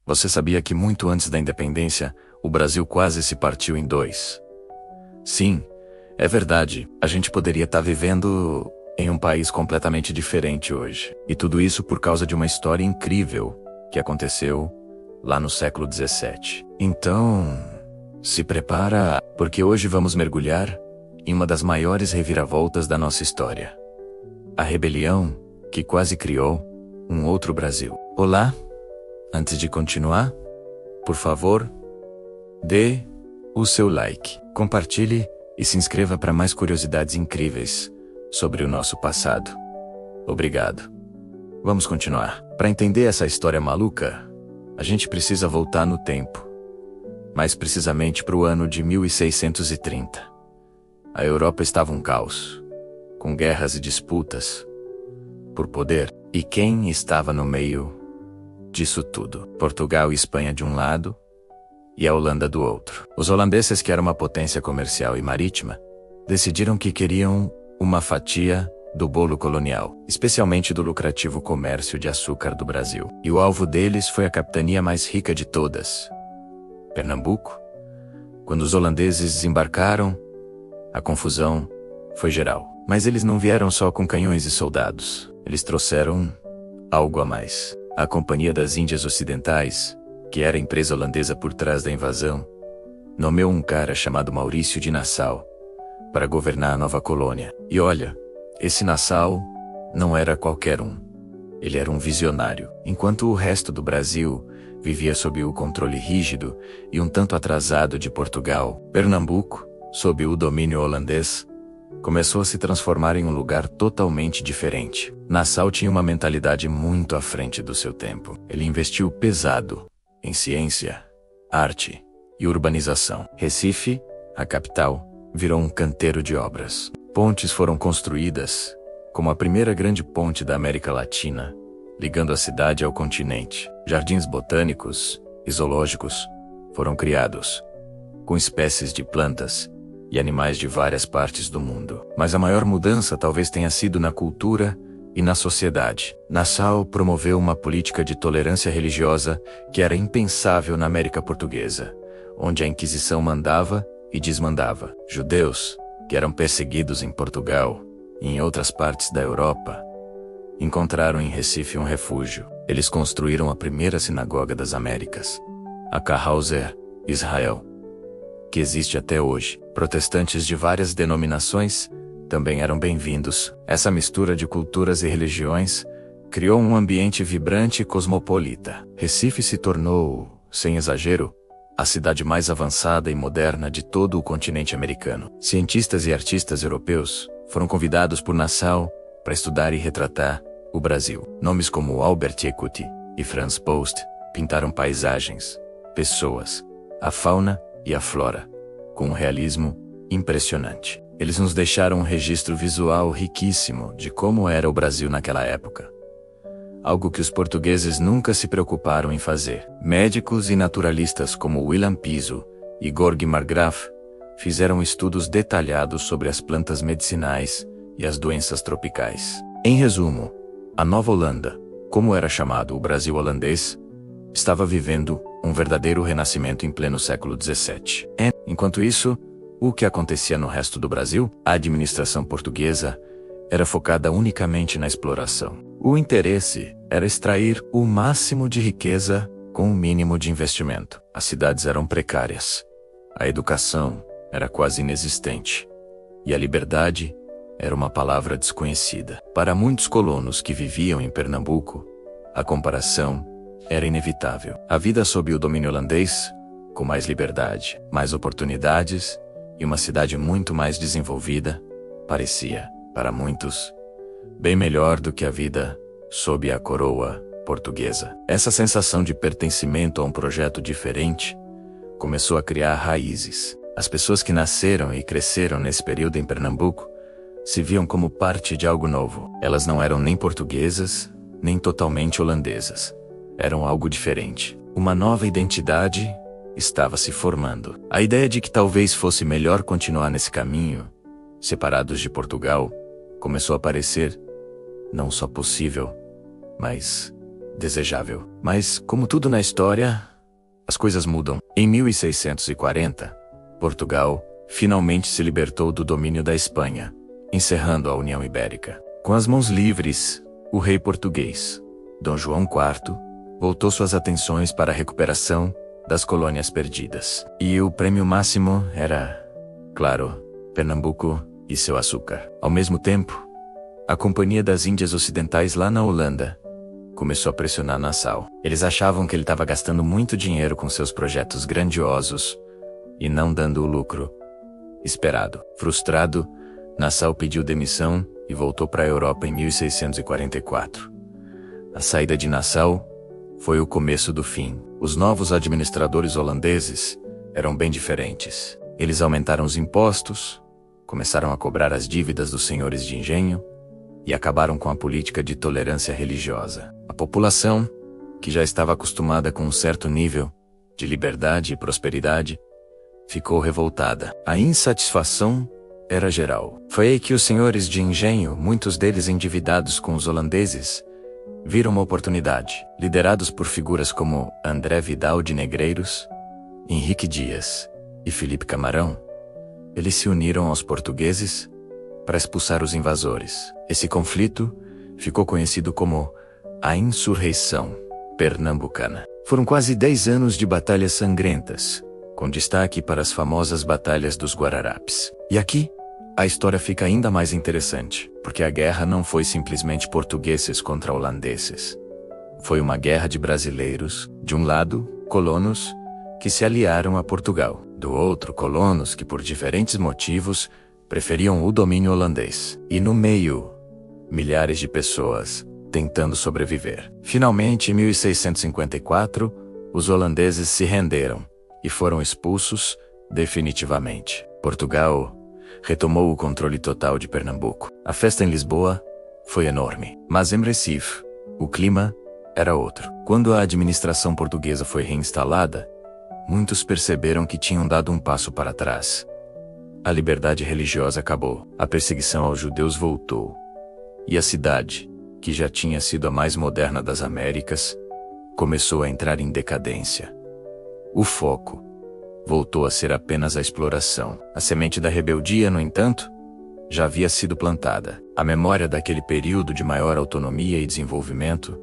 Você sabia que muito antes da independência, o Brasil quase se partiu em dois? Sim, é verdade. A gente poderia estar vivendo em um país completamente diferente hoje. E tudo isso por causa de uma história incrível que aconteceu lá no século XVII. Então, se prepara, porque hoje vamos mergulhar em uma das maiores reviravoltas da nossa história. A rebelião que quase criou um outro Brasil. Olá! Antes de continuar, por favor, dê o seu like, compartilhe e se inscreva para mais curiosidades incríveis sobre o nosso passado. Obrigado. Vamos continuar. Para entender essa história maluca, a gente precisa voltar no tempo. Mais precisamente para o ano de 1630. A Europa estava um caos, com guerras e disputas por poder. E quem estava no meio disso tudo? Portugal e Espanha de um lado e a Holanda do outro. Os holandeses, que eram uma potência comercial e marítima, decidiram que queriam uma fatia do bolo colonial, especialmente do lucrativo comércio de açúcar do Brasil. E o alvo deles foi a capitania mais rica de todas, Pernambuco. Quando os holandeses desembarcaram, a confusão foi geral. Mas eles não vieram só com canhões e soldados. Eles trouxeram algo a mais. A Companhia das Índias Ocidentais, que era a empresa holandesa por trás da invasão, nomeou um cara chamado Maurício de Nassau para governar a nova colônia. E olha, esse Nassau não era qualquer um. Ele era um visionário. Enquanto o resto do Brasil vivia sob o controle rígido e um tanto atrasado de Portugal, Pernambuco, sob o domínio holandês, começou a se transformar em um lugar totalmente diferente. Nassau tinha uma mentalidade muito à frente do seu tempo. Ele investiu pesado em ciência, arte e urbanização. Recife, a capital, virou um canteiro de obras. Pontes foram construídas, como a primeira grande ponte da América Latina, ligando a cidade ao continente. Jardins botânicos e zoológicos foram criados, com espécies de plantas e animais de várias partes do mundo. Mas a maior mudança talvez tenha sido na cultura e na sociedade. Nassau promoveu uma política de tolerância religiosa que era impensável na América Portuguesa, onde a Inquisição mandava e desmandava. Judeus, que eram perseguidos em Portugal e em outras partes da Europa, encontraram em Recife um refúgio. Eles construíram a primeira sinagoga das Américas, a Carhauser Israel, que existe até hoje. Protestantes de várias denominações também eram bem-vindos. Essa mistura de culturas e religiões criou um ambiente vibrante e cosmopolita. Recife se tornou, sem exagero, a cidade mais avançada e moderna de todo o continente americano. Cientistas e artistas europeus foram convidados por Nassau para estudar e retratar o Brasil. Nomes como Albert Écouty e Franz Post pintaram paisagens, pessoas, a fauna e a flora, com um realismo impressionante. Eles nos deixaram um registro visual riquíssimo de como era o Brasil naquela época. Algo que os portugueses nunca se preocuparam em fazer. Médicos e naturalistas como Willem Piso e George Margraaf fizeram estudos detalhados sobre as plantas medicinais e as doenças tropicais. Em resumo, a Nova Holanda, como era chamado o Brasil holandês, estava vivendo um verdadeiro renascimento em pleno século XVII. Enquanto isso, o que acontecia no resto do Brasil? A administração portuguesa era focada unicamente na exploração. O interesse era extrair o máximo de riqueza com o mínimo de investimento. As cidades eram precárias, a educação era quase inexistente, e a liberdade era uma palavra desconhecida. Para muitos colonos que viviam em Pernambuco, a comparação era inevitável. A vida sob o domínio holandês, com mais liberdade, mais oportunidades e uma cidade muito mais desenvolvida, parecia, para muitos, bem melhor do que a vida sob a coroa portuguesa. Essa sensação de pertencimento a um projeto diferente começou a criar raízes. As pessoas que nasceram e cresceram nesse período em Pernambuco se viam como parte de algo novo. Elas não eram nem portuguesas, nem totalmente holandesas. Eram algo diferente. Uma nova identidade estava se formando. A ideia de que talvez fosse melhor continuar nesse caminho, separados de Portugal, começou a parecer não só possível, mas desejável. Mas, como tudo na história, as coisas mudam. Em 1640, Portugal finalmente se libertou do domínio da Espanha, encerrando a União Ibérica. Com as mãos livres, o rei português, Dom João IV, voltou suas atenções para a recuperação das colônias perdidas. E o prêmio máximo era, claro, Pernambuco e seu açúcar. Ao mesmo tempo, a Companhia das Índias Ocidentais lá na Holanda começou a pressionar Nassau. Eles achavam que ele estava gastando muito dinheiro com seus projetos grandiosos e não dando o lucro esperado. Frustrado, Nassau pediu demissão e voltou para a Europa em 1644. A saída de Nassau foi o começo do fim. Os novos administradores holandeses eram bem diferentes. Eles aumentaram os impostos, começaram a cobrar as dívidas dos senhores de engenho e acabaram com a política de tolerância religiosa. A população, que já estava acostumada com um certo nível de liberdade e prosperidade, ficou revoltada. A insatisfação era geral. Foi aí que os senhores de engenho, muitos deles endividados com os holandeses, viram uma oportunidade. Liderados por figuras como André Vidal de Negreiros, Henrique Dias e Felipe Camarão, eles se uniram aos portugueses para expulsar os invasores. Esse conflito ficou conhecido como a Insurreição Pernambucana. Foram quase 10 anos de batalhas sangrentas, com destaque para as famosas Batalhas dos Guararapes. E aqui, a história fica ainda mais interessante, porque a guerra não foi simplesmente portugueses contra holandeses. Foi uma guerra de brasileiros, de um lado, colonos, que se aliaram a Portugal, do outro, colonos que por diferentes motivos preferiam o domínio holandês. E no meio, milhares de pessoas tentando sobreviver. Finalmente, em 1654, os holandeses se renderam e foram expulsos definitivamente. Portugal retomou o controle total de Pernambuco. A festa em Lisboa foi enorme, mas em Recife, o clima era outro. Quando a administração portuguesa foi reinstalada, muitos perceberam que tinham dado um passo para trás. A liberdade religiosa acabou, a perseguição aos judeus voltou, e a cidade, que já tinha sido a mais moderna das Américas, começou a entrar em decadência. O foco voltou a ser apenas a exploração. A semente da rebeldia, no entanto, já havia sido plantada. A memória daquele período de maior autonomia e desenvolvimento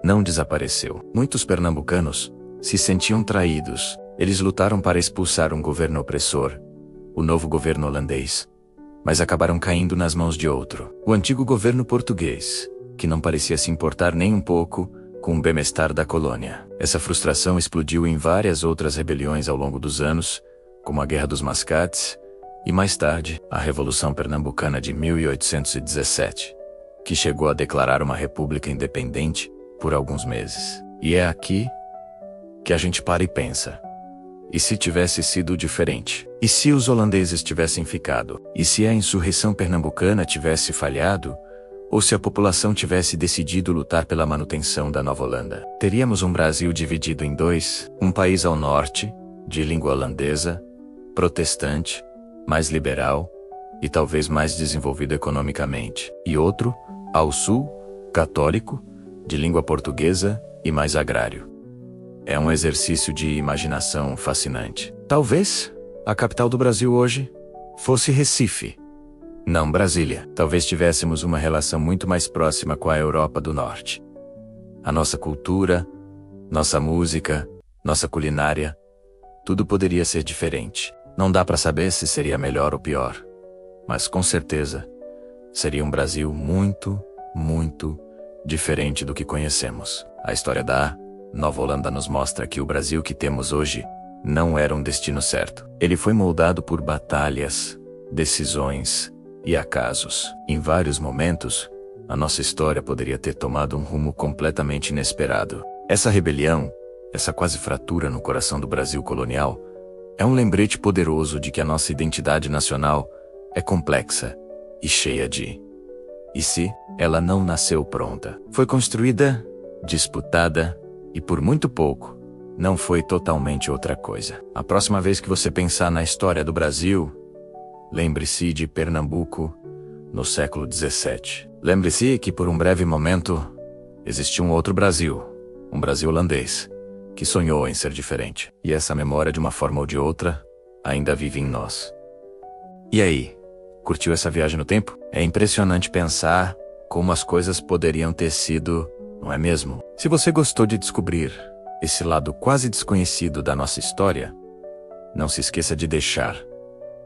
não desapareceu. Muitos pernambucanos se sentiam traídos. Eles lutaram para expulsar um governo opressor, o novo governo holandês, mas acabaram caindo nas mãos de outro, o antigo governo português, que não parecia se importar nem um pouco com o bem-estar da colônia. Essa frustração explodiu em várias outras rebeliões ao longo dos anos, como a Guerra dos Mascates e, mais tarde, a Revolução Pernambucana de 1817, que chegou a declarar uma república independente por alguns meses. E é aqui que a gente para e pensa: e se tivesse sido diferente? E se os holandeses tivessem ficado? E se a insurreição pernambucana tivesse falhado? Ou se a população tivesse decidido lutar pela manutenção da Nova Holanda? Teríamos um Brasil dividido em dois, um país ao norte, de língua holandesa, protestante, mais liberal e talvez mais desenvolvido economicamente, e outro, ao sul, católico, de língua portuguesa e mais agrário. É um exercício de imaginação fascinante. Talvez a capital do Brasil hoje fosse Recife, não Brasília. Talvez tivéssemos uma relação muito mais próxima com a Europa do Norte. A nossa cultura, nossa música, nossa culinária, tudo poderia ser diferente. Não dá para saber se seria melhor ou pior, mas com certeza seria um Brasil muito, muito diferente do que conhecemos. A história da Nova Holanda nos mostra que o Brasil que temos hoje não era um destino certo. Ele foi moldado por batalhas, decisões e acasos. Em vários momentos, a nossa história poderia ter tomado um rumo completamente inesperado. Essa rebelião, essa quase fratura no coração do Brasil colonial, é um lembrete poderoso de que a nossa identidade nacional é complexa e cheia de "e se?". Ela não nasceu pronta. Foi construída, disputada e por muito pouco, não foi totalmente outra coisa. A próxima vez que você pensar na história do Brasil, lembre-se de Pernambuco no século XVII. Lembre-se que por um breve momento, Existiu um outro Brasil, um Brasil holandês, que sonhou em ser diferente. E essa memória, de uma forma ou de outra, ainda vive em nós. E aí, curtiu essa viagem no tempo? É impressionante pensar como as coisas poderiam ter sido, não é mesmo? Se você gostou de descobrir esse lado quase desconhecido da nossa história, não se esqueça de deixar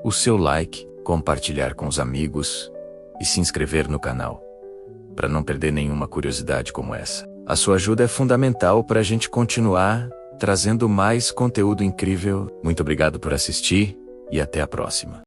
o seu like, compartilhar com os amigos e se inscrever no canal, para não perder nenhuma curiosidade como essa. A sua ajuda é fundamental para a gente continuar trazendo mais conteúdo incrível. Muito obrigado por assistir e até a próxima.